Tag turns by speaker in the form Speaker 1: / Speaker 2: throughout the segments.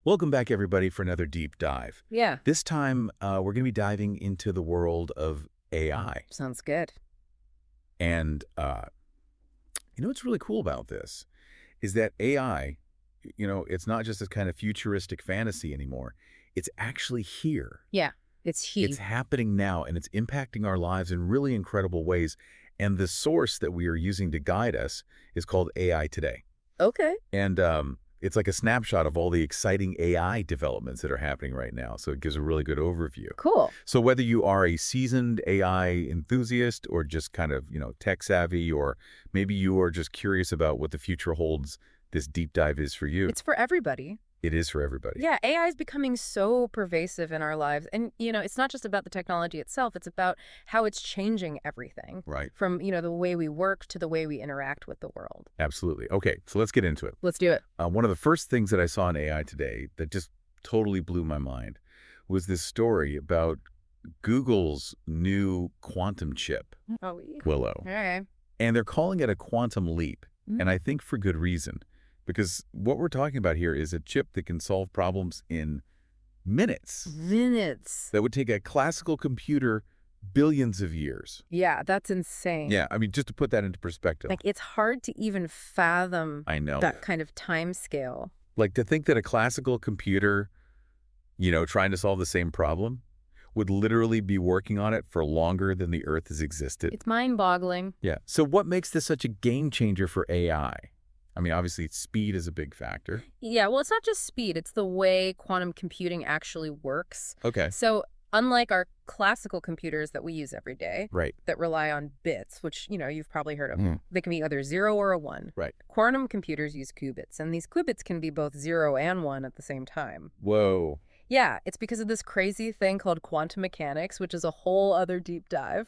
Speaker 1: Welcome back, everybody, for another deep dive.
Speaker 2: Yeah,
Speaker 1: This time, we're going to be diving into the world of AI.
Speaker 2: sounds good.
Speaker 1: And what's really cool about this is that AI, it's not just this kind of futuristic fantasy anymore. It's actually here.
Speaker 2: Yeah, it's
Speaker 1: It's
Speaker 2: he.
Speaker 1: happening now, and it's impacting our lives in really incredible ways. And the source that we are using to guide us is called AI Today.
Speaker 2: Okay.
Speaker 1: And it's like a snapshot of all the exciting AI developments that are happening right now. So it gives a really good overview.
Speaker 2: Cool.
Speaker 1: So whether you are a seasoned AI enthusiast or just kind of, tech savvy, or maybe you are just curious about what the future holds, this deep dive is for you.
Speaker 2: It's for everybody.
Speaker 1: It is for everybody.
Speaker 2: Yeah, AI is becoming so pervasive in our lives. And, it's not just about the technology itself. It's about how it's changing everything.
Speaker 1: Right.
Speaker 2: From, the way we work to the way we interact with the world.
Speaker 1: Absolutely. Okay, so let's get into it.
Speaker 2: Let's do it.
Speaker 1: One of the first things that I saw in AI today that just totally blew my mind was this story about Google's new quantum chip,
Speaker 2: Oh,
Speaker 1: Willow.
Speaker 2: all right.
Speaker 1: And they're calling it a quantum leap. And I think for good reason. Because what we're talking about here is a chip that can solve problems in minutes.
Speaker 2: Minutes.
Speaker 1: That would take a classical computer billions of years.
Speaker 2: Yeah, that's insane.
Speaker 1: Yeah, I mean, just to put that into perspective.
Speaker 2: Like, it's hard to even fathom
Speaker 1: I know.
Speaker 2: that kind of time scale.
Speaker 1: Like, to think that a classical computer, trying to solve the same problem, would literally be working on it for longer than the Earth has existed.
Speaker 2: It's mind-boggling.
Speaker 1: Yeah. So what makes this such a game changer for AI? I mean, obviously, speed is a big factor.
Speaker 2: Yeah, well, it's not just speed. It's the way quantum computing actually works.
Speaker 1: Okay.
Speaker 2: So unlike our classical computers that we use every day
Speaker 1: Right.
Speaker 2: that rely on bits, which, you've probably heard of,
Speaker 1: Mhm.
Speaker 2: they can be either 0 or a 1.
Speaker 1: Right.
Speaker 2: Quantum computers use qubits, and these qubits can be both 0 and 1 at the same time.
Speaker 1: Whoa.
Speaker 2: Yeah, it's because of this crazy thing called quantum mechanics, which is a whole other deep dive.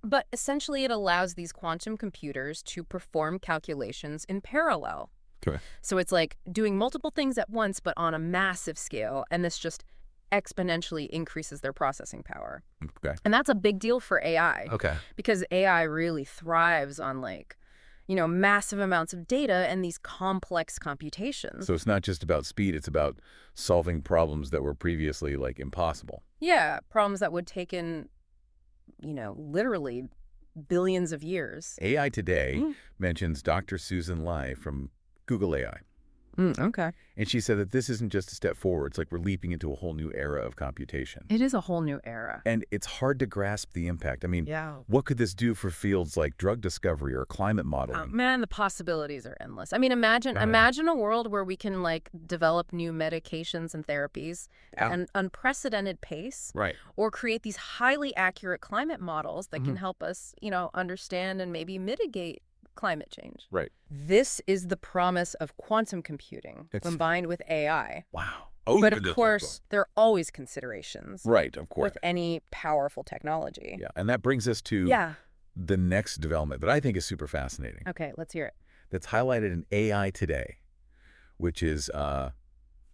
Speaker 2: But essentially, it allows these quantum computers to perform calculations in parallel.
Speaker 1: Okay.
Speaker 2: So it's like doing multiple things at once, but on a massive scale, and this just exponentially increases their processing power.
Speaker 1: Okay.
Speaker 2: And that's a big deal for AI,
Speaker 1: Okay.
Speaker 2: because AI really thrives on massive amounts of data and these complex computations.
Speaker 1: So it's not just about speed, it's about solving problems that were previously, impossible.
Speaker 2: Yeah, problems that would take in, literally billions of years.
Speaker 1: AI Today mentions Dr. Susan Lai from Google AI.
Speaker 2: Okay.
Speaker 1: And she said that this isn't just a step forward. It's like we're leaping into a whole new era of computation.
Speaker 2: It is a whole new era.
Speaker 1: And it's hard to grasp the impact. I mean,
Speaker 2: Yeah.
Speaker 1: what could this do for fields like drug discovery or climate modeling?
Speaker 2: Man, the possibilities are endless. I mean, imagine a world where we can develop new medications and therapies at an unprecedented pace,
Speaker 1: Right.
Speaker 2: or create these highly accurate climate models that can help us, understand and maybe mitigate climate change.
Speaker 1: Right.
Speaker 2: This is the promise of quantum computing
Speaker 1: It's-
Speaker 2: combined with AI.
Speaker 1: Wow.
Speaker 2: But of course, there are always considerations
Speaker 1: Right, of course.
Speaker 2: with any powerful technology.
Speaker 1: Yeah, and that brings us to
Speaker 2: Yeah.
Speaker 1: the next development that I think is super fascinating.
Speaker 2: Okay, let's hear it.
Speaker 1: That's highlighted in AI Today, which is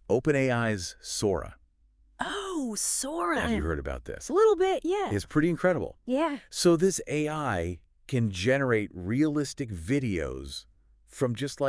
Speaker 1: OpenAI's Sora.
Speaker 2: Oh, Sora.
Speaker 1: Have you heard about this?
Speaker 2: A little bit, yeah.
Speaker 1: It's pretty incredible.
Speaker 2: Yeah.
Speaker 1: So this AI can generate realistic videos from just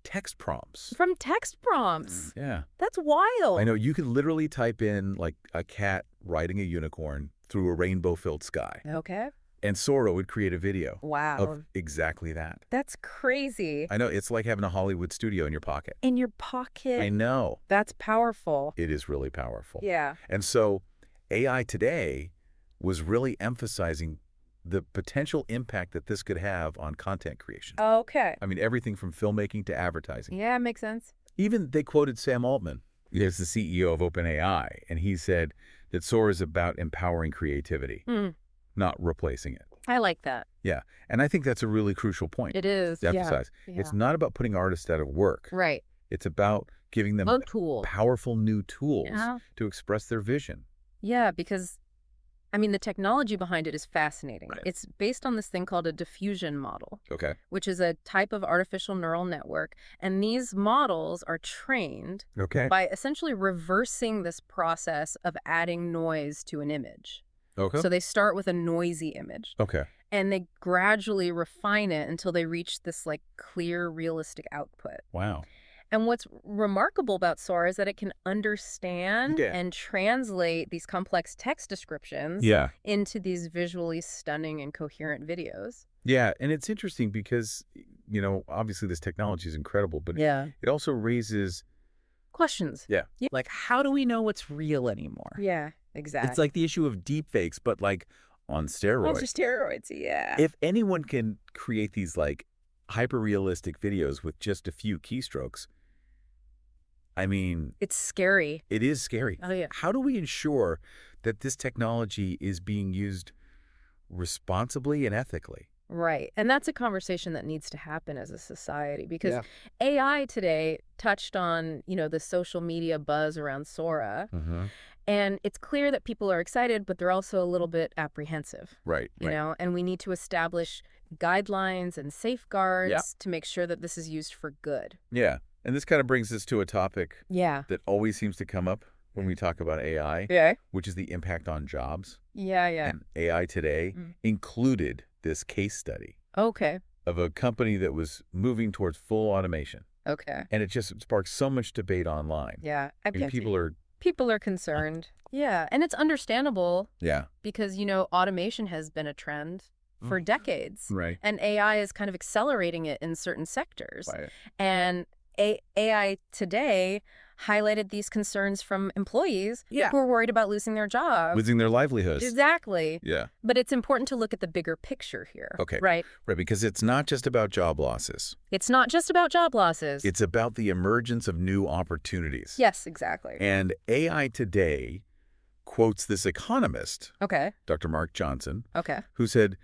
Speaker 1: text prompts.
Speaker 2: From text prompts.
Speaker 1: Yeah.
Speaker 2: That's wild.
Speaker 1: I know you could literally type in a cat riding a unicorn through a rainbow-filled sky.
Speaker 2: Okay.
Speaker 1: And Sora would create a video
Speaker 2: Wow.
Speaker 1: of exactly that.
Speaker 2: That's crazy.
Speaker 1: I know, it's like having a Hollywood studio in your pocket.
Speaker 2: In your pocket.
Speaker 1: I know.
Speaker 2: That's powerful.
Speaker 1: It is really powerful.
Speaker 2: Yeah.
Speaker 1: And so AI Today was really emphasizing the potential impact that this could have on content creation.
Speaker 2: Okay.
Speaker 1: I mean, everything from filmmaking to advertising.
Speaker 2: Yeah, makes sense.
Speaker 1: Even they quoted Sam Altman, as the CEO of OpenAI, and he said that Sora is about empowering creativity, not replacing it.
Speaker 2: I like that.
Speaker 1: Yeah, and I think that's a really crucial point
Speaker 2: It is.
Speaker 1: to emphasize.
Speaker 2: Yeah.
Speaker 1: It's not about putting artists out of work.
Speaker 2: Right.
Speaker 1: It's about giving them
Speaker 2: Tool.
Speaker 1: powerful new tools
Speaker 2: Yeah.
Speaker 1: to express their vision.
Speaker 2: Yeah, because the technology behind it is fascinating.
Speaker 1: Right.
Speaker 2: It's based on this thing called a diffusion model,
Speaker 1: Okay.
Speaker 2: which is a type of artificial neural network. And these models are trained
Speaker 1: Okay.
Speaker 2: by essentially reversing this process of adding noise to an image.
Speaker 1: Okay.
Speaker 2: So they start with a noisy image,
Speaker 1: Okay.
Speaker 2: and they gradually refine it until they reach this clear, realistic output.
Speaker 1: Wow.
Speaker 2: And what's remarkable about Sora is that it can understand
Speaker 1: Yeah.
Speaker 2: and translate these complex text descriptions
Speaker 1: Yeah.
Speaker 2: into these visually stunning and coherent videos.
Speaker 1: Yeah, and it's interesting because, obviously this technology is incredible, but
Speaker 2: Yeah.
Speaker 1: it also raises...
Speaker 2: Questions.
Speaker 1: Yeah.
Speaker 3: Like, how do we know what's real anymore?
Speaker 2: Yeah, exactly.
Speaker 1: It's like the issue of deepfakes, but like on steroids.
Speaker 2: steroids, yeah.
Speaker 1: If anyone can create these like hyper-realistic videos with just a few keystrokes, I mean,
Speaker 2: It's scary.
Speaker 1: it is scary.
Speaker 2: Oh, yeah.
Speaker 1: How do we ensure that this technology is being used responsibly and ethically?
Speaker 2: Right. And that's a conversation that needs to happen as a society because
Speaker 1: Yeah.
Speaker 2: AI today touched on, the social media buzz around Sora.
Speaker 1: Mm-hmm.
Speaker 2: And it's clear that people are excited, but they're also a little bit apprehensive,
Speaker 1: Right.
Speaker 2: and we need to establish guidelines and safeguards to make sure that this is used for good.
Speaker 1: Yeah. And this kind of brings us to a topic
Speaker 2: Yeah.
Speaker 1: that always seems to come up when we talk about AI,
Speaker 2: Yeah.
Speaker 1: which is the impact on jobs.
Speaker 2: Yeah, yeah.
Speaker 1: And AI Today included this case study
Speaker 2: Okay.
Speaker 1: of a company that was moving towards full automation.
Speaker 2: Okay.
Speaker 1: And it just sparked so much debate online.
Speaker 2: Yeah.
Speaker 1: I mean,
Speaker 2: People are concerned. Yeah. And it's understandable
Speaker 1: Yeah.
Speaker 2: because, automation has been a trend for decades.
Speaker 1: Right.
Speaker 2: And AI is kind of accelerating it in certain sectors.
Speaker 1: Right.
Speaker 2: And AI Today highlighted these concerns from employees
Speaker 1: Yeah.
Speaker 2: who are worried about losing their jobs.
Speaker 1: Losing their livelihoods.
Speaker 2: Exactly.
Speaker 1: Yeah.
Speaker 2: But it's important to look at the bigger picture here.
Speaker 1: Okay.
Speaker 2: Right?
Speaker 1: Right, because it's not just about job losses.
Speaker 2: It's not just about job losses.
Speaker 1: It's about the emergence of new opportunities.
Speaker 2: Yes, exactly.
Speaker 1: And AI Today quotes this economist,
Speaker 2: Okay.
Speaker 1: Dr. Mark Johnson,
Speaker 2: Okay.
Speaker 1: who said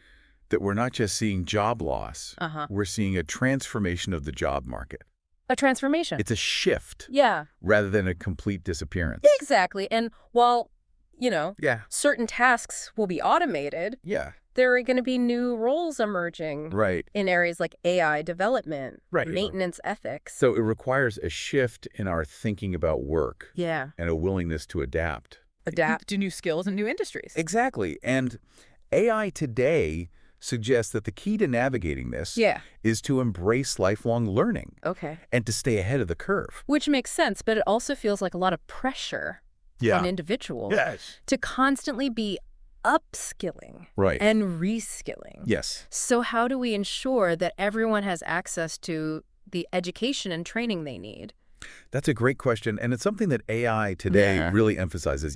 Speaker 1: that we're not just seeing job loss,
Speaker 2: Uh-huh.
Speaker 1: we're seeing a transformation of the job market.
Speaker 2: A transformation.
Speaker 1: It's a shift
Speaker 2: Yeah.
Speaker 1: rather than a complete disappearance.
Speaker 2: Exactly. And while,
Speaker 1: Yeah.
Speaker 2: certain tasks will be automated,
Speaker 1: Yeah.
Speaker 2: there are going to be new roles emerging
Speaker 1: Right.
Speaker 2: in areas like AI development,
Speaker 1: Right.
Speaker 2: maintenance ethics.
Speaker 1: So it requires a shift in our thinking about work
Speaker 2: Yeah.
Speaker 1: and a willingness to adapt.
Speaker 2: Adapt.
Speaker 3: To new skills and new industries.
Speaker 1: Exactly. And AI Today suggests that the key to navigating this
Speaker 2: Yeah.
Speaker 1: is to embrace lifelong learning
Speaker 2: Okay.
Speaker 1: and to stay ahead of the curve.
Speaker 2: Which makes sense, but it also feels like a lot of pressure on individuals
Speaker 1: Yes.
Speaker 2: to constantly be upskilling
Speaker 1: Right.
Speaker 2: and reskilling.
Speaker 1: Yes.
Speaker 2: So how do we ensure that everyone has access to the education and training they need?
Speaker 1: That's a great question. And it's something that AI Today
Speaker 3: Yeah.
Speaker 1: really emphasizes.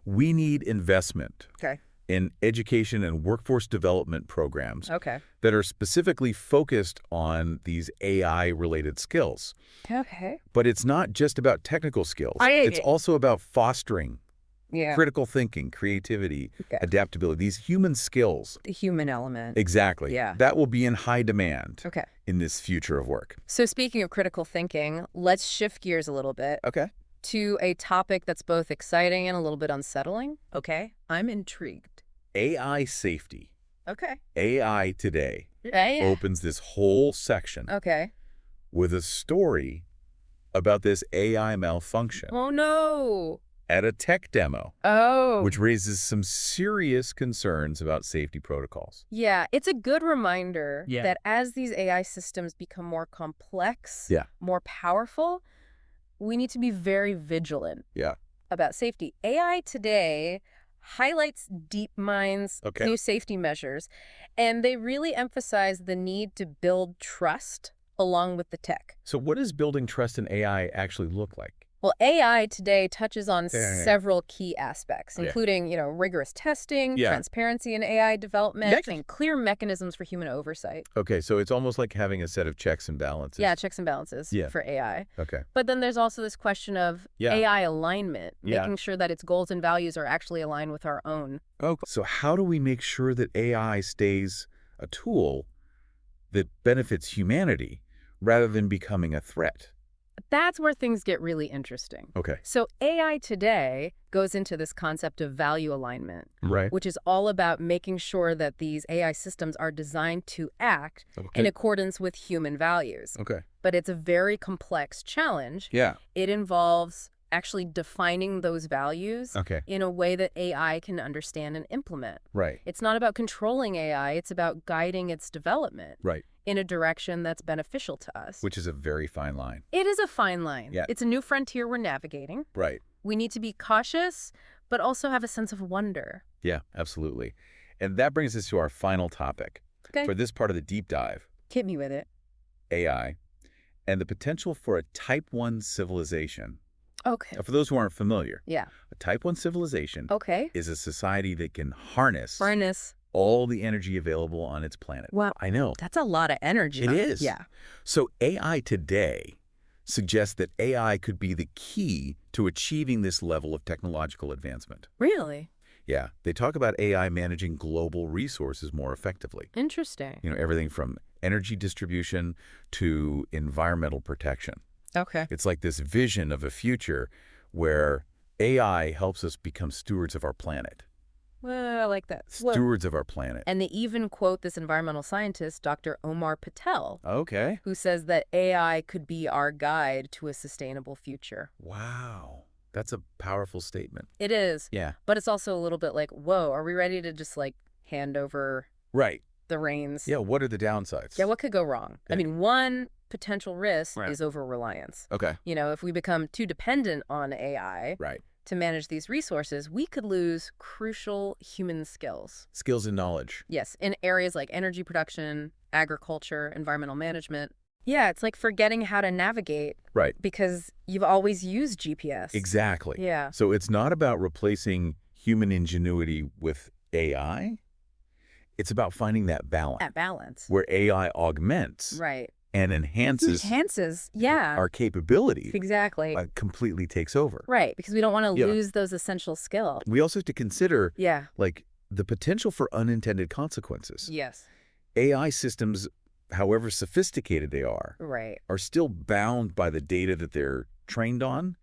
Speaker 1: We need investment
Speaker 2: Okay.
Speaker 1: in education and workforce development programs
Speaker 2: Okay.
Speaker 1: that are specifically focused on these AI-related skills.
Speaker 2: Okay.
Speaker 1: But it's not just about technical skills.
Speaker 2: I-
Speaker 1: It's also about fostering
Speaker 2: Yeah.
Speaker 1: critical thinking, creativity,
Speaker 2: Okay.
Speaker 1: adaptability, these human skills.
Speaker 2: The human element.
Speaker 1: Exactly.
Speaker 2: Yeah.
Speaker 1: That will be in high demand
Speaker 2: Okay.
Speaker 1: in this future of work.
Speaker 2: So speaking of critical thinking, let's shift gears a little bit
Speaker 1: Okay.
Speaker 2: to a topic that's both exciting and a little bit unsettling. Okay. I'm intrigued.
Speaker 1: AI safety.
Speaker 2: Okay.
Speaker 1: AI Today
Speaker 2: Yeah.
Speaker 1: opens this whole section
Speaker 2: Okay.
Speaker 1: with a story about this AI malfunction
Speaker 2: Oh, no.
Speaker 1: at a tech demo,
Speaker 2: Oh.
Speaker 1: which raises some serious concerns about safety protocols.
Speaker 2: Yeah, it's a good reminder
Speaker 3: Yeah.
Speaker 2: that as these AI systems become more complex,
Speaker 1: Yeah.
Speaker 2: more powerful, we need to be very vigilant
Speaker 1: Yeah.
Speaker 2: about safety. AI Today highlights DeepMind's
Speaker 1: Okay.
Speaker 2: new safety measures, and they really emphasize the need to build trust along with the tech.
Speaker 1: So what does building trust in AI actually look like?
Speaker 2: Well, AI Today touches on
Speaker 1: Yeah.
Speaker 2: several key aspects,
Speaker 1: Yeah.
Speaker 2: including, rigorous testing,
Speaker 1: Yeah.
Speaker 2: transparency in AI development,
Speaker 1: Yeah.
Speaker 2: and clear mechanisms for human oversight.
Speaker 1: Okay, so it's almost like having a set of checks and balances.
Speaker 2: Yeah, checks and balances
Speaker 1: Yeah.
Speaker 2: for AI.
Speaker 1: Okay.
Speaker 2: But then there's also this question of
Speaker 1: Yeah.
Speaker 2: AI alignment,
Speaker 1: Yeah.
Speaker 2: making sure that its goals and values are actually aligned with our own.
Speaker 1: Oh, so how do we make sure that AI stays a tool that benefits humanity rather than becoming a threat?
Speaker 2: That's where things get really interesting.
Speaker 1: Okay.
Speaker 2: So AI Today goes into this concept of value alignment,
Speaker 1: Right.
Speaker 2: which is all about making sure that these AI systems are designed to act in accordance with human values.
Speaker 1: Okay.
Speaker 2: But it's a very complex challenge.
Speaker 1: Yeah.
Speaker 2: It involves actually defining those values
Speaker 1: Okay.
Speaker 2: in a way that AI can understand and implement.
Speaker 1: Right.
Speaker 2: It's not about controlling AI, it's about guiding its development
Speaker 1: Right.
Speaker 2: in a direction that's beneficial to us.
Speaker 1: Which is a very fine line.
Speaker 2: It is a fine line.
Speaker 1: Yeah.
Speaker 2: It's a new frontier we're navigating.
Speaker 1: Right.
Speaker 2: We need to be cautious, but also have a sense of wonder.
Speaker 1: Yeah, absolutely. And that brings us to our final topic
Speaker 2: Okay.
Speaker 1: for this part of the deep dive,
Speaker 2: Hit me with it.
Speaker 1: AI, and the potential for a Type 1 civilization.
Speaker 2: Okay.
Speaker 1: Now, for those who aren't familiar,
Speaker 2: Yeah.
Speaker 1: a Type 1 civilization
Speaker 2: Okay.
Speaker 1: is a society that can harness
Speaker 2: Furnace.
Speaker 1: all the energy available on its planet.
Speaker 2: Wow.
Speaker 1: I know.
Speaker 2: That's a lot of energy.
Speaker 1: It is.
Speaker 2: Yeah.
Speaker 1: So AI today suggests that AI could be the key to achieving this level of technological advancement.
Speaker 2: Really?
Speaker 1: Yeah, they talk about AI managing global resources more effectively.
Speaker 2: Interesting.
Speaker 1: You know, everything from energy distribution to environmental protection.
Speaker 2: Okay.
Speaker 1: It's like this vision of a future where AI helps us become stewards of our planet.
Speaker 2: Well, I like that. Well,
Speaker 1: Stewards of our planet.
Speaker 2: and they even quote this environmental scientist, Dr. Omar Patel,
Speaker 1: Okay.
Speaker 2: who says that AI could be our guide to a sustainable future.
Speaker 1: Wow. That's a powerful statement.
Speaker 2: It is,
Speaker 1: Yeah.
Speaker 2: but it's also a little bit like, whoa, are we ready to just like hand over
Speaker 1: Right.
Speaker 2: the reins?
Speaker 1: Yeah, what are the downsides?
Speaker 2: Yeah, what could go wrong? I
Speaker 1: Yeah.
Speaker 2: mean, one potential risk
Speaker 1: Right.
Speaker 2: is over-reliance.
Speaker 1: Okay.
Speaker 2: You know, if we become too dependent on AI
Speaker 1: Right.
Speaker 2: to manage these resources, we could lose crucial human skills.
Speaker 1: Skills and knowledge.
Speaker 2: Yes, in areas like energy production, agriculture, environmental management. Yeah, it's like forgetting how to navigate
Speaker 1: Right.
Speaker 2: because you've always used GPS.
Speaker 1: Exactly.
Speaker 2: Yeah.
Speaker 1: So it's not about replacing human ingenuity with AI. It's about finding that balance
Speaker 2: At balance.
Speaker 1: where AI augments
Speaker 2: Right.
Speaker 1: and enhances
Speaker 2: Enhances. Yeah.
Speaker 1: our capability,
Speaker 2: Exactly.
Speaker 1: completely takes over.
Speaker 2: Right, because we don't want to
Speaker 1: Yeah.
Speaker 2: lose those essential skills.
Speaker 1: We also have to consider
Speaker 2: Yeah.
Speaker 1: like the potential for unintended consequences.
Speaker 2: Yes.
Speaker 1: AI systems, however sophisticated they are
Speaker 2: Right.
Speaker 1: still bound by the data that they're trained on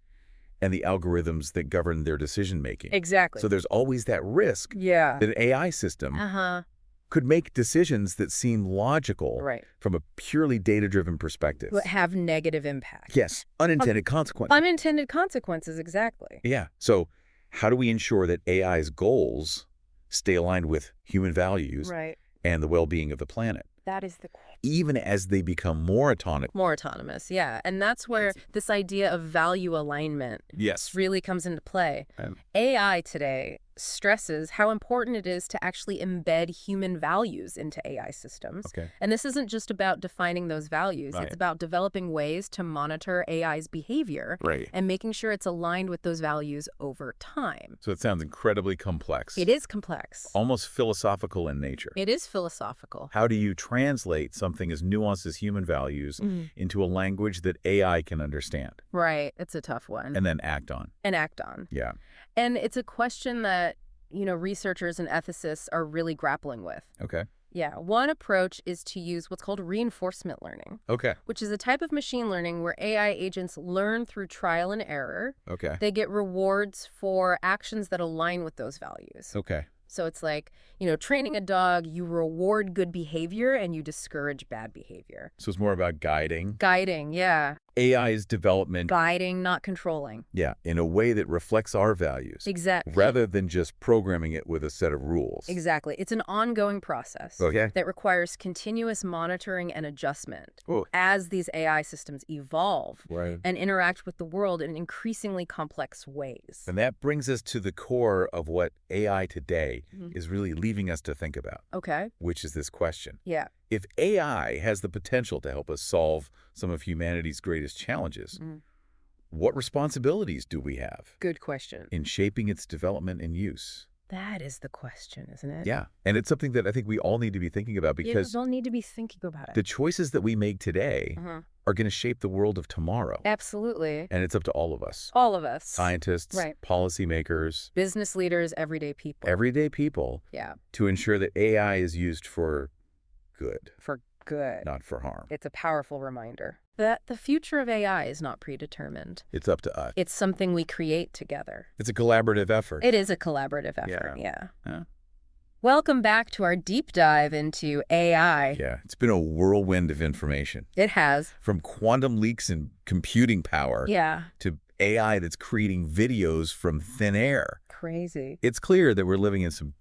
Speaker 1: and the algorithms that govern their decision making.
Speaker 2: Exactly.
Speaker 1: So there's always that risk
Speaker 2: Yeah.
Speaker 1: that an AI system
Speaker 2: Uh-huh.
Speaker 1: could make decisions that seem logical
Speaker 2: Right.
Speaker 1: from a purely data-driven perspective.
Speaker 2: But have negative impact.
Speaker 1: Yes, unintended consequences.
Speaker 2: Unintended consequences, exactly.
Speaker 1: Yeah. So how do we ensure that AI's goals stay aligned with human values
Speaker 2: Right.
Speaker 1: and the well-being of the planet,
Speaker 2: That is the
Speaker 1: even as they become more autonomous?
Speaker 2: more autonomous, yeah. And that's where this idea of value alignment
Speaker 1: Yes.
Speaker 2: really comes into play.
Speaker 1: Um,
Speaker 2: AI today stresses how important it is to actually embed human values into AI systems.
Speaker 1: Okay.
Speaker 2: And this isn't just about defining those values.
Speaker 1: Right.
Speaker 2: It's about developing ways to monitor AI's behavior
Speaker 1: Right.
Speaker 2: and making sure it's aligned with those values over time.
Speaker 1: So it sounds incredibly complex.
Speaker 2: It is complex.
Speaker 1: Almost philosophical in nature.
Speaker 2: It is philosophical.
Speaker 1: How do you translate something as nuanced as human values into a language that AI can understand
Speaker 2: Right. It's a tough one.
Speaker 1: and then act on?
Speaker 2: And act on.
Speaker 1: Yeah.
Speaker 2: And it's a question that, you know, researchers and ethicists are really grappling with.
Speaker 1: Okay.
Speaker 2: Yeah. One approach is to use what's called reinforcement learning,
Speaker 1: Okay.
Speaker 2: which is a type of machine learning where AI agents learn through trial and error.
Speaker 1: Okay.
Speaker 2: They get rewards for actions that align with those values.
Speaker 1: Okay.
Speaker 2: So it's like, you know, training a dog, you reward good behavior and you discourage bad behavior.
Speaker 1: So it's more about guiding
Speaker 2: Guiding, yeah.
Speaker 1: AI's development,
Speaker 2: Guiding, not controlling.
Speaker 1: yeah, in a way that reflects our values,
Speaker 2: Exactly.
Speaker 1: rather than just programming it with a set of rules.
Speaker 2: Exactly. It's an ongoing process
Speaker 1: Okay.
Speaker 2: that requires continuous monitoring and adjustment
Speaker 1: Oh.
Speaker 2: as these AI systems evolve
Speaker 1: Right.
Speaker 2: and interact with the world in increasingly complex ways.
Speaker 1: And that brings us to the core of what AI today
Speaker 2: Mhm.
Speaker 1: is really leaving us to think about,
Speaker 2: Okay.
Speaker 1: which is this question.
Speaker 2: Yeah.
Speaker 1: If AI has the potential to help us solve some of humanity's greatest challenges,
Speaker 2: Mm.
Speaker 1: what responsibilities do we have
Speaker 2: Good question.
Speaker 1: in shaping its development and use?
Speaker 2: That is the question, isn't it?
Speaker 1: Yeah. And it's something that I think we all need to be thinking about
Speaker 2: You
Speaker 1: because
Speaker 2: don't need to be thinking about it.
Speaker 1: the choices that we make today
Speaker 2: Mhm.
Speaker 1: are going to shape the world of tomorrow.
Speaker 2: Absolutely.
Speaker 1: And it's up to all of us.
Speaker 2: All of us.
Speaker 1: Scientists,
Speaker 2: Right.
Speaker 1: policymakers,
Speaker 2: Business leaders, everyday people.
Speaker 1: everyday people
Speaker 2: Yeah.
Speaker 1: to ensure that AI is used for good,
Speaker 2: For good.
Speaker 1: not for harm.
Speaker 2: It's a powerful reminder that the future of AI is not predetermined.
Speaker 1: It's up to us.
Speaker 2: It's something we create together.
Speaker 1: It's a collaborative effort.
Speaker 2: It is a collaborative effort, yeah.
Speaker 1: Yeah.
Speaker 2: Welcome back to our deep dive into AI.
Speaker 1: Yeah. It's been a whirlwind of information.
Speaker 2: It has.
Speaker 1: From quantum leaks in computing power
Speaker 2: Yeah.
Speaker 1: to AI that's creating videos from thin air.
Speaker 2: Crazy.
Speaker 1: It's clear that we're living in some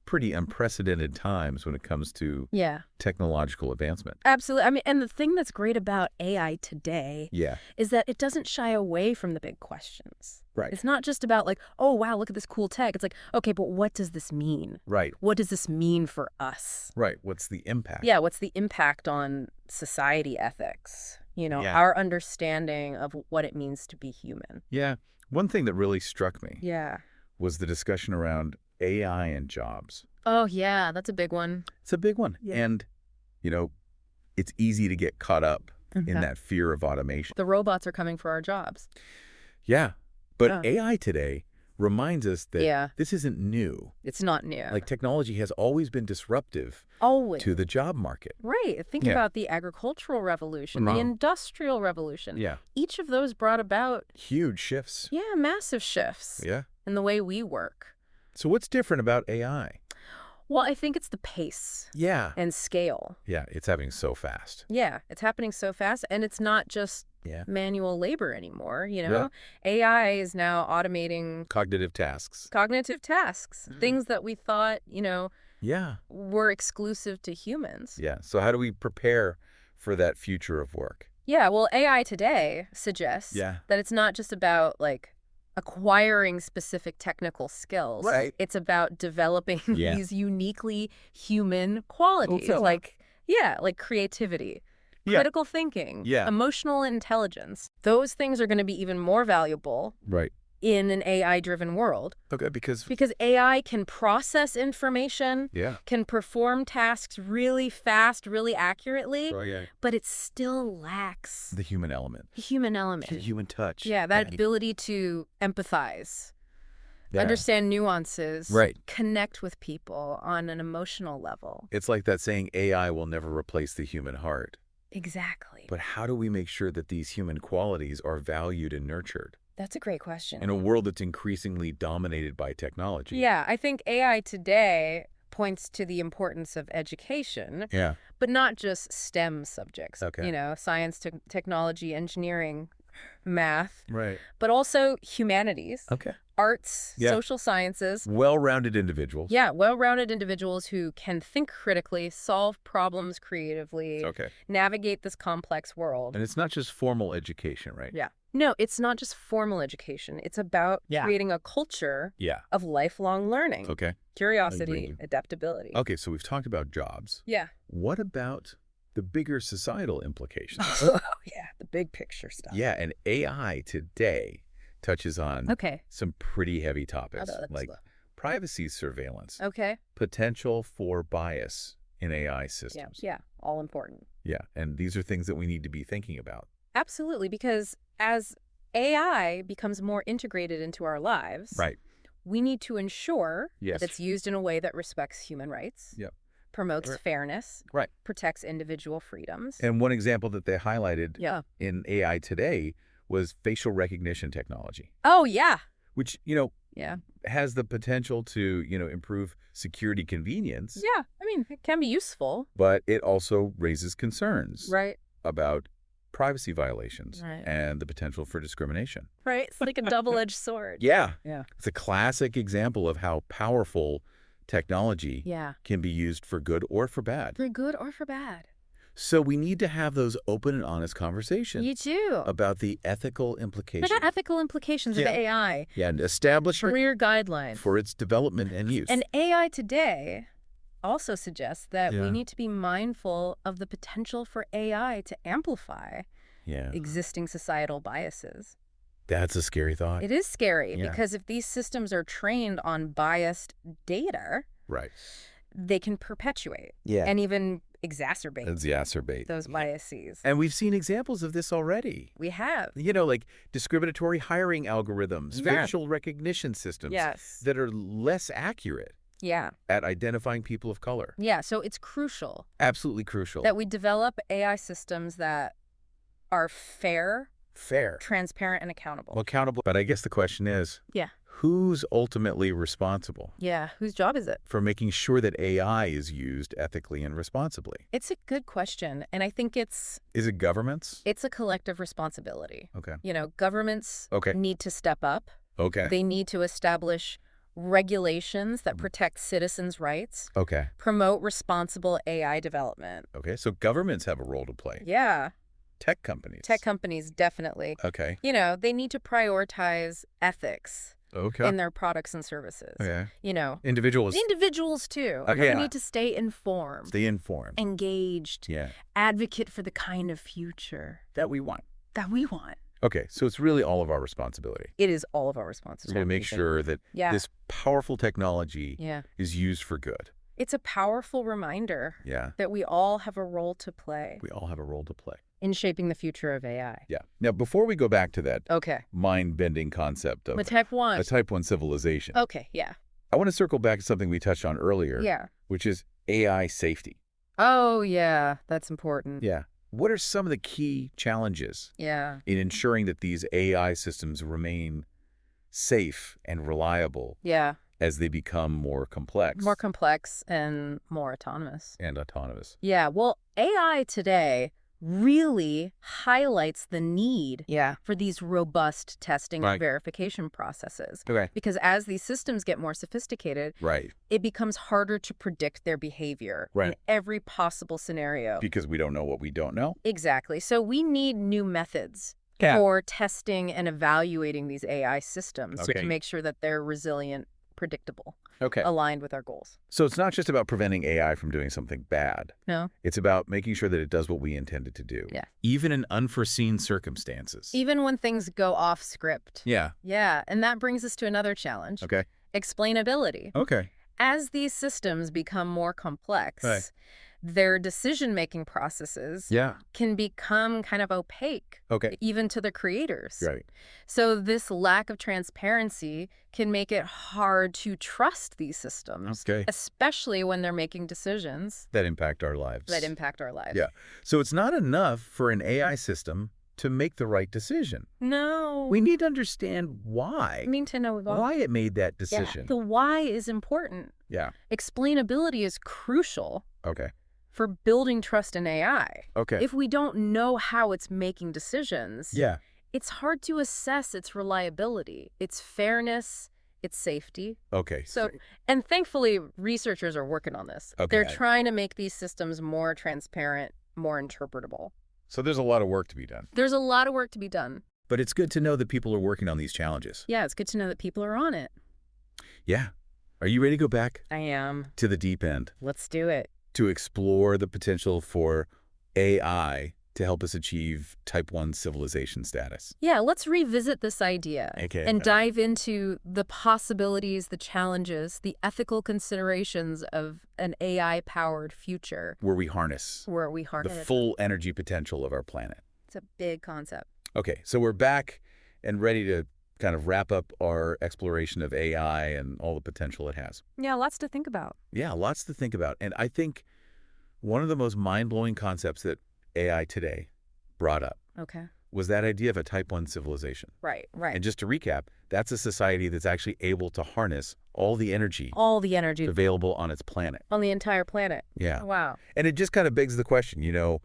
Speaker 1: pretty unprecedented times when it comes to
Speaker 2: Yeah.
Speaker 1: technological advancement.
Speaker 2: Absolutely. I mean, and the thing that's great about AI today
Speaker 1: Yeah,
Speaker 2: is that it doesn't shy away from the big questions.
Speaker 1: right.
Speaker 2: It's not just about like, oh, wow, look at this cool tech. It's like, okay, but what does this mean?
Speaker 1: Right,
Speaker 2: What does this mean for us?
Speaker 1: right. What's the impact?
Speaker 2: Yeah, what's the impact on society ethics? You know,
Speaker 1: Yeah.
Speaker 2: our understanding of what it means to be human.
Speaker 1: Yeah. One thing that really struck me
Speaker 2: Yeah.
Speaker 1: was the discussion around AI and jobs.
Speaker 2: Oh, yeah, that's a big one.
Speaker 1: It's a big one.
Speaker 2: Yeah.
Speaker 1: And, it's easy to get caught up in
Speaker 2: Okay.
Speaker 1: that fear of automation.
Speaker 2: The robots are coming for our jobs.
Speaker 1: Yeah. But
Speaker 2: Yeah.
Speaker 1: AI today reminds us that
Speaker 2: Yeah.
Speaker 1: this isn't new.
Speaker 2: It's not new.
Speaker 1: Like, technology has always been disruptive
Speaker 2: Always.
Speaker 1: to the job market.
Speaker 2: Right. Think
Speaker 1: Yeah.
Speaker 2: about the agricultural revolution, the
Speaker 1: Wow.
Speaker 2: industrial revolution.
Speaker 1: Yeah.
Speaker 2: Each of those brought about,
Speaker 1: Huge shifts.
Speaker 2: yeah, massive shifts
Speaker 1: Yeah.
Speaker 2: in the way we work.
Speaker 1: So what's different about AI?
Speaker 2: Well, I think it's the pace
Speaker 1: Yeah.
Speaker 2: and scale.
Speaker 1: Yeah, it's happening so fast.
Speaker 2: Yeah, it's happening so fast, and it's not just
Speaker 1: Yeah.
Speaker 2: manual labor anymore, you know?
Speaker 1: Yeah.
Speaker 2: AI is now automating
Speaker 1: Cognitive tasks.
Speaker 2: cognitive tasks, things that we thought,
Speaker 1: Yeah.
Speaker 2: were exclusive to humans.
Speaker 1: Yeah. So how do we prepare for that future of work?
Speaker 2: Yeah, well, AI today suggests
Speaker 1: Yeah.
Speaker 2: that it's not just about, like, acquiring specific technical skills.
Speaker 1: Right.
Speaker 2: It's about developing
Speaker 1: Yeah.
Speaker 2: these uniquely human qualities,
Speaker 1: Okay.
Speaker 2: like creativity,
Speaker 1: Yeah.
Speaker 2: critical thinking,
Speaker 1: Yeah.
Speaker 2: emotional intelligence. Those things are going to be even more valuable
Speaker 1: Right.
Speaker 2: in an AI-driven world
Speaker 1: Okay, because
Speaker 2: AI can process information,
Speaker 1: yeah.
Speaker 2: can perform tasks really fast, really accurately,
Speaker 1: Oh, yeah.
Speaker 2: but it still lacks
Speaker 1: The human element.
Speaker 2: the human element.
Speaker 1: The human touch.
Speaker 2: Yeah, that ability to empathize,
Speaker 1: Yeah.
Speaker 2: understand nuances,
Speaker 1: Right.
Speaker 2: connect with people on an emotional level.
Speaker 1: It's like that saying, AI will never replace the human heart.
Speaker 2: Exactly.
Speaker 1: But how do we make sure that these human qualities are valued and nurtured
Speaker 2: That's a great question.
Speaker 1: in a world that's increasingly dominated by technology?
Speaker 2: Yeah, I think AI today points to the importance of education,
Speaker 1: Yeah.
Speaker 2: but not just STEM subjects.
Speaker 1: Okay.
Speaker 2: Science, technology, engineering, math,
Speaker 1: Right.
Speaker 2: but also humanities,
Speaker 1: Okay.
Speaker 2: arts,
Speaker 1: Yeah.
Speaker 2: social sciences.
Speaker 1: Well-rounded individuals.
Speaker 2: Yeah, well-rounded individuals who can think critically, solve problems creatively,
Speaker 1: Okay.
Speaker 2: navigate this complex world.
Speaker 1: And it's not just formal education, right?
Speaker 2: Yeah. No, it's not just formal education. It's about
Speaker 3: Yeah.
Speaker 2: creating a culture
Speaker 1: Yeah.
Speaker 2: of lifelong learning,
Speaker 1: Okay.
Speaker 2: curiosity,
Speaker 1: agree.
Speaker 2: adaptability.
Speaker 1: Okay, so we've talked about jobs.
Speaker 2: Yeah.
Speaker 1: What about the bigger societal implications?
Speaker 2: Oh, yeah, the big picture stuff.
Speaker 1: Yeah, and AI today touches on
Speaker 2: Okay.
Speaker 1: some pretty heavy topics,
Speaker 2: Let's
Speaker 1: like
Speaker 2: look.
Speaker 1: privacy surveillance,
Speaker 2: Okay.
Speaker 1: potential for bias in AI
Speaker 2: Yeah.
Speaker 1: systems.
Speaker 2: Yeah. All important.
Speaker 1: Yeah, and these are things that we need to be thinking about.
Speaker 2: Absolutely, because as AI becomes more integrated into our lives,
Speaker 1: Right.
Speaker 2: we need to ensure
Speaker 1: Yes.
Speaker 2: that it's used in a way that respects human rights,
Speaker 1: Yep.
Speaker 2: promotes
Speaker 1: Right.
Speaker 2: fairness,
Speaker 1: Right.
Speaker 2: protects individual freedoms.
Speaker 1: And one example that they highlighted
Speaker 2: Yeah.
Speaker 1: in AI today was facial recognition technology,
Speaker 2: Oh, yeah.
Speaker 1: which,
Speaker 2: Yeah.
Speaker 1: has the potential to, improve security convenience,
Speaker 2: Yeah. I mean, it can be useful.
Speaker 1: but it also raises concerns
Speaker 2: Right.
Speaker 1: about privacy violations
Speaker 2: Right.
Speaker 1: and the potential for discrimination.
Speaker 2: Right. It's like a double-edged sword.
Speaker 1: Yeah.
Speaker 3: Yeah.
Speaker 1: It's a classic example of how powerful technology
Speaker 2: Yeah.
Speaker 1: can be used for good or for bad.
Speaker 2: For good or for bad.
Speaker 1: So we need to have those open and honest conversations
Speaker 2: You too.
Speaker 1: about the ethical
Speaker 2: For
Speaker 1: implications.
Speaker 2: the ethical implications
Speaker 1: Yeah.
Speaker 2: of AI.
Speaker 1: Yeah, and establish
Speaker 2: Career guidelines.
Speaker 1: for its development and use.
Speaker 2: And AI today also suggests that
Speaker 1: Yeah.
Speaker 2: we need to be mindful of the potential for AI to amplify
Speaker 1: yeah,
Speaker 2: existing societal biases.
Speaker 1: that's a scary thought.
Speaker 2: It is scary
Speaker 1: Yeah.
Speaker 2: because if these systems are trained on biased data,
Speaker 1: Right.
Speaker 2: they can perpetuate
Speaker 1: Yeah.
Speaker 2: and even exacerbate those biases.
Speaker 1: And we've seen examples of this already.
Speaker 2: We have.
Speaker 1: Like discriminatory hiring algorithms,
Speaker 2: Yeah.
Speaker 1: facial recognition systems
Speaker 2: Yes.
Speaker 1: that are less accurate
Speaker 2: Yeah.
Speaker 1: at identifying people of color.
Speaker 2: Yeah. So it's crucial
Speaker 1: Absolutely crucial.
Speaker 2: that we develop AI systems that are fair,
Speaker 1: Fair.
Speaker 2: transparent, and accountable.
Speaker 1: Well, accountable. But I guess the question is,
Speaker 2: Yeah.
Speaker 1: who's ultimately responsible
Speaker 2: Yeah, whose job is it?
Speaker 1: for making sure that AI is used ethically and responsibly?
Speaker 2: It's a good question, and I think it's
Speaker 1: Is it governments?
Speaker 2: a collective responsibility.
Speaker 1: Okay.
Speaker 2: Governments
Speaker 1: Okay.
Speaker 2: need to step up.
Speaker 1: Okay.
Speaker 2: They need to establish regulations that protect citizens' rights,
Speaker 1: Okay.
Speaker 2: promote responsible AI development.
Speaker 1: Okay. So governments have a role to play.
Speaker 2: Yeah,
Speaker 1: Tech companies.
Speaker 2: tech companies definitely.
Speaker 1: Okay.
Speaker 2: They need to prioritize ethics
Speaker 1: Okay.
Speaker 2: in their products and services.
Speaker 1: Okay.
Speaker 2: Individuals too. They
Speaker 1: Yeah.
Speaker 2: need to stay informed,
Speaker 1: Stay informed.
Speaker 2: engaged,
Speaker 1: Yeah.
Speaker 2: advocate for the kind of future
Speaker 1: That we want.
Speaker 2: that we want.
Speaker 1: Okay. So it's really all of our responsibility.
Speaker 2: It is all of our
Speaker 1: We're
Speaker 2: responsibility.
Speaker 1: going to make sure that
Speaker 2: Yeah.
Speaker 1: this powerful technology
Speaker 2: Yeah.
Speaker 1: is used for good.
Speaker 2: It's a powerful reminder
Speaker 1: Yeah.
Speaker 2: that we all have a role to play
Speaker 1: We all have a role to play.
Speaker 2: in shaping the future of AI.
Speaker 1: Yeah. Now, before we go back to that
Speaker 2: Okay.
Speaker 1: mind-bending concept of
Speaker 2: The type one.
Speaker 1: a Type 1 civilization,
Speaker 2: Okay, yeah.
Speaker 1: I want to circle back to something we touched on earlier,
Speaker 2: Yeah.
Speaker 1: which is AI safety.
Speaker 2: Oh, yeah. That's important.
Speaker 1: Yeah. What are some of the key challenges
Speaker 2: Yeah.
Speaker 1: in ensuring that these AI systems remain safe and reliable
Speaker 2: Yeah.
Speaker 1: as they become more complex
Speaker 2: More complex and more autonomous.
Speaker 1: and autonomous?
Speaker 2: Yeah. Well, AI today really highlights the need for these robust testing
Speaker 1: Right.
Speaker 2: and verification processes.
Speaker 1: Okay.
Speaker 2: Because as these systems get more sophisticated,
Speaker 1: Right.
Speaker 2: it becomes harder to predict their behavior in
Speaker 1: Right.
Speaker 2: every possible scenario.
Speaker 1: Because we don't know what we don't know?
Speaker 2: Exactly. So we need new methods
Speaker 1: Yeah.
Speaker 2: for testing and evaluating these AI systems
Speaker 1: Okay.
Speaker 2: to make sure that they're resilient, predictable,
Speaker 1: Okay.
Speaker 2: aligned with our goals.
Speaker 1: So it's not just about preventing AI from doing something bad.
Speaker 2: No.
Speaker 1: It's about making sure that it does what we intended to do.
Speaker 2: Yeah.
Speaker 1: Even in unforeseen circumstances.
Speaker 2: Even when things go off script.
Speaker 1: Yeah.
Speaker 2: Yeah. And that brings us to another challenge.
Speaker 1: Okay.
Speaker 2: Explainability.
Speaker 1: Okay.
Speaker 2: As these systems become more complex,
Speaker 1: Right.
Speaker 2: their decision-making processes
Speaker 1: Yeah.
Speaker 2: can become kind of opaque,
Speaker 1: Okay.
Speaker 2: even to the creators.
Speaker 1: Right.
Speaker 2: So this lack of transparency can make it hard to trust these systems,
Speaker 1: Okay.
Speaker 2: especially when they're making decisions
Speaker 1: That impact our lives.
Speaker 2: that impact our lives.
Speaker 1: Yeah. So it's not enough for an AI system to make the right decision.
Speaker 2: No.
Speaker 1: We need to understand why.
Speaker 2: I mean to know
Speaker 1: Why it made that
Speaker 2: Yeah.
Speaker 1: decision.
Speaker 2: The why is important.
Speaker 1: Yeah.
Speaker 2: Explainability is crucial
Speaker 1: Okay.
Speaker 2: for building trust in AI.
Speaker 1: Okay.
Speaker 2: If we don't know how it's making decisions,
Speaker 1: Yeah.
Speaker 2: it's hard to assess its reliability, its fairness, its safety.
Speaker 1: Okay.
Speaker 2: So, and thankfully, researchers are working on this.
Speaker 1: Okay.
Speaker 2: They're trying to make these systems more transparent, more interpretable.
Speaker 1: So there's a lot of work to be done.
Speaker 2: There's a lot of work to be done.
Speaker 1: But it's good to know that people are working on these challenges.
Speaker 2: Yeah, it's good to know that people are on it.
Speaker 1: Yeah. Are you ready to go back
Speaker 2: I am.
Speaker 1: to the deep end
Speaker 2: Let's do it.
Speaker 1: to explore the potential for AI to help us achieve Type 1 civilization status?
Speaker 2: Yeah, let's revisit this idea
Speaker 1: Okay.
Speaker 2: and dive into the possibilities, the challenges, the ethical considerations of an AI-powered future
Speaker 1: Where we harness
Speaker 2: where we
Speaker 1: the
Speaker 2: harness
Speaker 1: full energy potential of our planet.
Speaker 2: It's a big concept.
Speaker 1: Okay, so we're back and ready to kind of wrap up our exploration of AI and all the potential it has.
Speaker 2: Yeah, lots to think about.
Speaker 1: Yeah, lots to think about. And I think one of the most mind-blowing concepts that AI today brought up
Speaker 2: Okay.
Speaker 1: was that idea of a Type 1 civilization.
Speaker 2: Right.
Speaker 1: And just to recap, that's a society that's actually able to harness all the energy
Speaker 2: All the energy
Speaker 1: available on its planet.
Speaker 2: on the entire planet.
Speaker 1: Yeah.
Speaker 2: Wow.
Speaker 1: And it just kind of begs the question,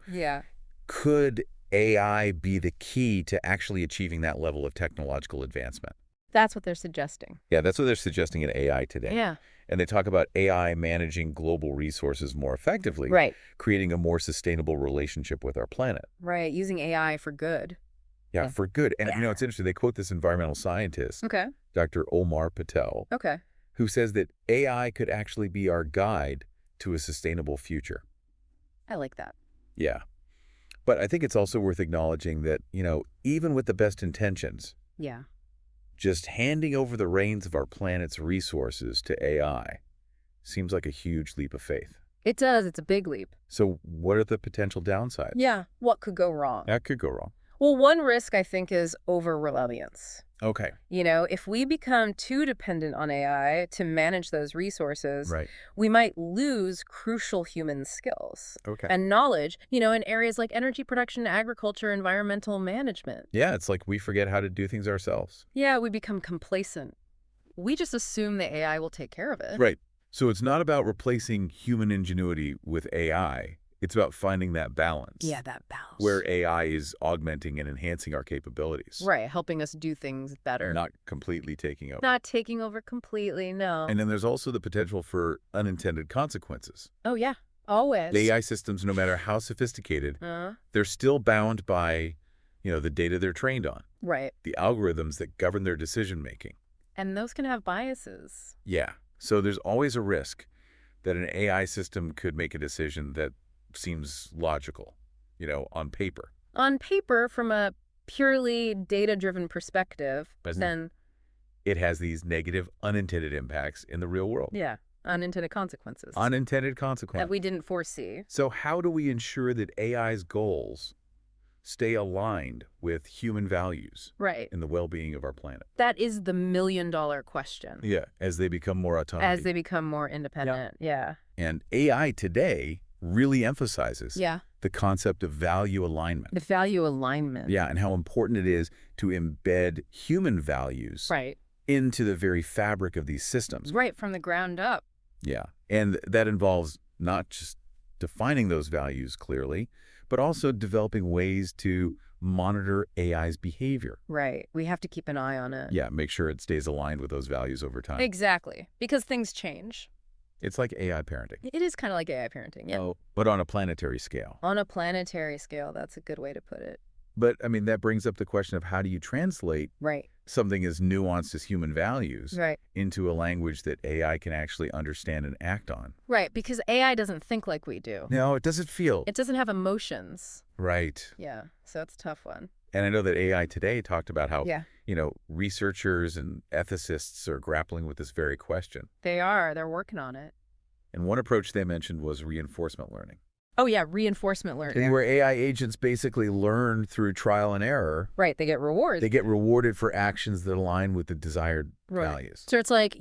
Speaker 2: Yeah.
Speaker 1: could AI be the key to actually achieving that level of technological advancement?
Speaker 2: That's what they're suggesting.
Speaker 1: Yeah, that's what they're suggesting in AI today.
Speaker 2: Yeah.
Speaker 1: And they talk about AI managing global resources more effectively,
Speaker 2: Right.
Speaker 1: creating a more sustainable relationship with our planet.
Speaker 2: Right. Using AI for good.
Speaker 1: Yeah,
Speaker 2: Yeah.
Speaker 1: for good. And, it's interesting. They quote this environmental scientist,
Speaker 2: Okay.
Speaker 1: Dr. Omar Patel,
Speaker 2: Okay.
Speaker 1: who says that AI could actually be our guide to a sustainable future.
Speaker 2: I like that.
Speaker 1: Yeah. But I think it's also worth acknowledging that, even with the best intentions,
Speaker 2: Yeah.
Speaker 1: just handing over the reins of our planet's resources to AI seems like a huge leap of faith.
Speaker 2: It does. It's a big leap.
Speaker 1: So what are the potential downsides?
Speaker 2: Yeah. What could go wrong?
Speaker 1: That could go wrong.
Speaker 2: Well, one risk, I think, is over-reliance.
Speaker 1: Okay.
Speaker 2: If we become too dependent on AI to manage those resources,
Speaker 1: Right.
Speaker 2: we might lose crucial human skills
Speaker 1: Okay.
Speaker 2: and knowledge, in areas like energy production, agriculture, environmental management.
Speaker 1: Yeah, it's like we forget how to do things ourselves.
Speaker 2: Yeah, we become complacent. We just assume the AI will take care of it.
Speaker 1: Right. So it's not about replacing human ingenuity with AI. It's about finding that balance.
Speaker 2: Yeah, that balance.
Speaker 1: Where AI is augmenting and enhancing our capabilities.
Speaker 2: Right, helping us do things better.
Speaker 1: Not completely taking over.
Speaker 2: Not taking over completely, no.
Speaker 1: And then there's also the potential for unintended consequences.
Speaker 2: Oh, yeah, always.
Speaker 1: The AI systems, no matter how sophisticated, they're still bound by, the data they're trained on.
Speaker 2: Right.
Speaker 1: The algorithms that govern their decision-making.
Speaker 2: And those can have biases.
Speaker 1: Yeah. So there's always a risk that an AI system could make a decision that seems logical, on paper.
Speaker 2: On paper, from a purely data-driven perspective,
Speaker 1: But
Speaker 2: then...
Speaker 1: it has these negative, unintended impacts in the real world.
Speaker 2: Yeah, unintended consequences.
Speaker 1: Unintended consequences.
Speaker 2: That we didn't foresee.
Speaker 1: So how do we ensure that AI's goals stay aligned with human values
Speaker 2: Right.
Speaker 1: and the well-being of our planet?
Speaker 2: That is the million-dollar question.
Speaker 1: Yeah, as they become more autonomous.
Speaker 2: As they become more independent, yeah.
Speaker 1: And AI today really emphasizes
Speaker 2: Yeah.
Speaker 1: the concept of value alignment.
Speaker 2: The value alignment.
Speaker 1: Yeah, and how important it is to embed human values
Speaker 2: Right.
Speaker 1: into the very fabric of these systems.
Speaker 2: Right, from the ground up.
Speaker 1: Yeah, and that involves not just defining those values clearly, but also developing ways to monitor AI's behavior.
Speaker 2: Right. We have to keep an eye on it.
Speaker 1: Yeah, make sure it stays aligned with those values over time.
Speaker 2: Exactly. Because things change.
Speaker 1: It's like AI parenting.
Speaker 2: It is kind of like AI parenting, yeah.
Speaker 1: Oh, but on a planetary scale.
Speaker 2: On a planetary scale, that's a good way to put it.
Speaker 1: But, that brings up the question of how do you translate
Speaker 2: Right.
Speaker 1: something as nuanced as human values
Speaker 2: Right.
Speaker 1: into a language that AI can actually understand and act on?
Speaker 2: Right, because AI doesn't think like we do.
Speaker 1: No, it doesn't feel.
Speaker 2: It doesn't have emotions.
Speaker 1: Right.
Speaker 2: Yeah, so it's a tough one.
Speaker 1: And I know that AI today talked about how,
Speaker 2: Yeah.
Speaker 1: researchers and ethicists are grappling with this very question.
Speaker 2: They're working on it.
Speaker 1: And one approach they mentioned was reinforcement learning.
Speaker 2: Oh, yeah, reinforcement learning.
Speaker 1: Where AI agents basically learn through trial and error.
Speaker 2: Right, they get rewards.
Speaker 1: They get rewarded for actions that align with the desired values.
Speaker 2: So it's like,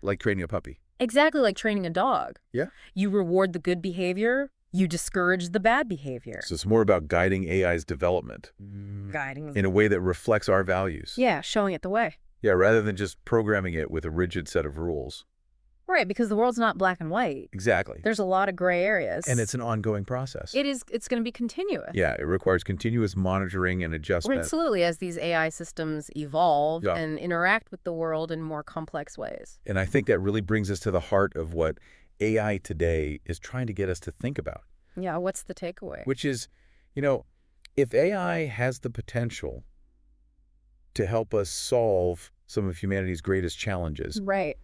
Speaker 1: Like training a puppy.
Speaker 2: exactly like training a dog.
Speaker 1: Yeah.
Speaker 2: You reward the good behavior, you discourage the bad behavior.
Speaker 1: So it's more about guiding AI's development
Speaker 2: Guiding.
Speaker 1: in a way that reflects our values.
Speaker 2: Yeah, showing it the way.
Speaker 1: Yeah, rather than just programming it with a rigid set of rules.
Speaker 2: Right, because the world's not black and white.
Speaker 1: Exactly.
Speaker 2: There's a lot of gray areas.
Speaker 1: And it's an ongoing process.
Speaker 2: It's going to be continuous.
Speaker 1: Yeah, it requires continuous monitoring and adjustment.
Speaker 2: Absolutely, as these AI systems evolve
Speaker 1: Yeah.
Speaker 2: and interact with the world in more complex ways.
Speaker 1: And I think that really brings us to the heart of what AI today is trying to get us to think about.
Speaker 2: Yeah, what's the takeaway?
Speaker 1: Which is, if AI has the potential to help us solve some of humanity's greatest challenges,
Speaker 2: Right.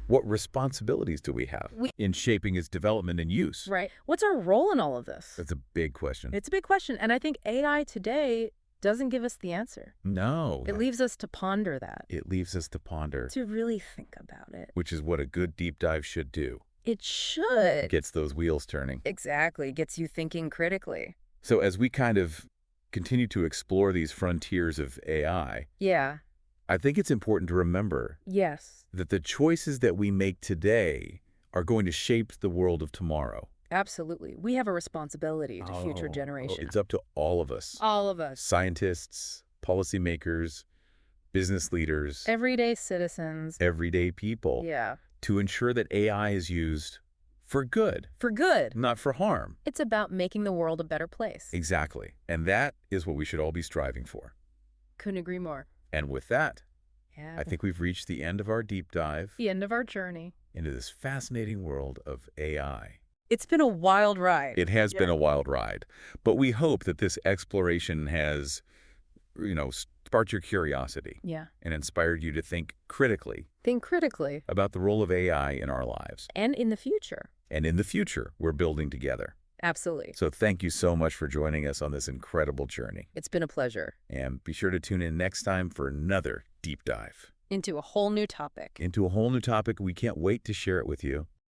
Speaker 1: what responsibilities do we have in shaping its development and use?
Speaker 2: Right. What's our role in all of this?
Speaker 1: That's a big question.
Speaker 2: It's a big question, and I think AI today doesn't give us the answer.
Speaker 1: No.
Speaker 2: It leaves us to ponder that,
Speaker 1: It leaves us to ponder,
Speaker 2: to really think about it.
Speaker 1: which is what a good deep dive should do.
Speaker 2: It should.
Speaker 1: Gets those wheels turning.
Speaker 2: Exactly. Gets you thinking critically.
Speaker 1: So as we kind of continue to explore these frontiers of AI,
Speaker 2: Yeah.
Speaker 1: I think it's important to remember
Speaker 2: Yes.
Speaker 1: that the choices that we make today are going to shape the world of tomorrow.
Speaker 2: Absolutely. We have a responsibility to future generations.
Speaker 1: It's up to all of us.
Speaker 2: All of us.
Speaker 1: Scientists, policymakers, business leaders,
Speaker 2: Everyday citizens.
Speaker 1: everyday people,
Speaker 2: Yeah.
Speaker 1: to ensure that AI is used for good,
Speaker 2: For good.
Speaker 1: not for harm.
Speaker 2: It's about making the world a better place.
Speaker 1: Exactly. And that is what we should all be striving for.
Speaker 2: Couldn't agree more.
Speaker 1: And with that,
Speaker 2: Yeah.
Speaker 1: I think we've reached the end of our deep dive
Speaker 2: The end of our journey.
Speaker 1: into this fascinating world of AI.
Speaker 3: It's been a wild ride.
Speaker 1: It has been a wild ride, but we hope that this exploration has, sparked your curiosity
Speaker 2: Yeah.
Speaker 1: and inspired you to think critically
Speaker 2: Think critically.
Speaker 1: about the role of AI in our lives.
Speaker 2: And in the future.
Speaker 1: And in the future, we're building together.
Speaker 2: Absolutely.
Speaker 1: So thank you so much for joining us on this incredible journey.
Speaker 2: It's been a pleasure.
Speaker 1: And be sure to tune in next time for another deep dive
Speaker 2: Into a whole new topic.
Speaker 1: into a whole new topic. We can't wait to share it with you.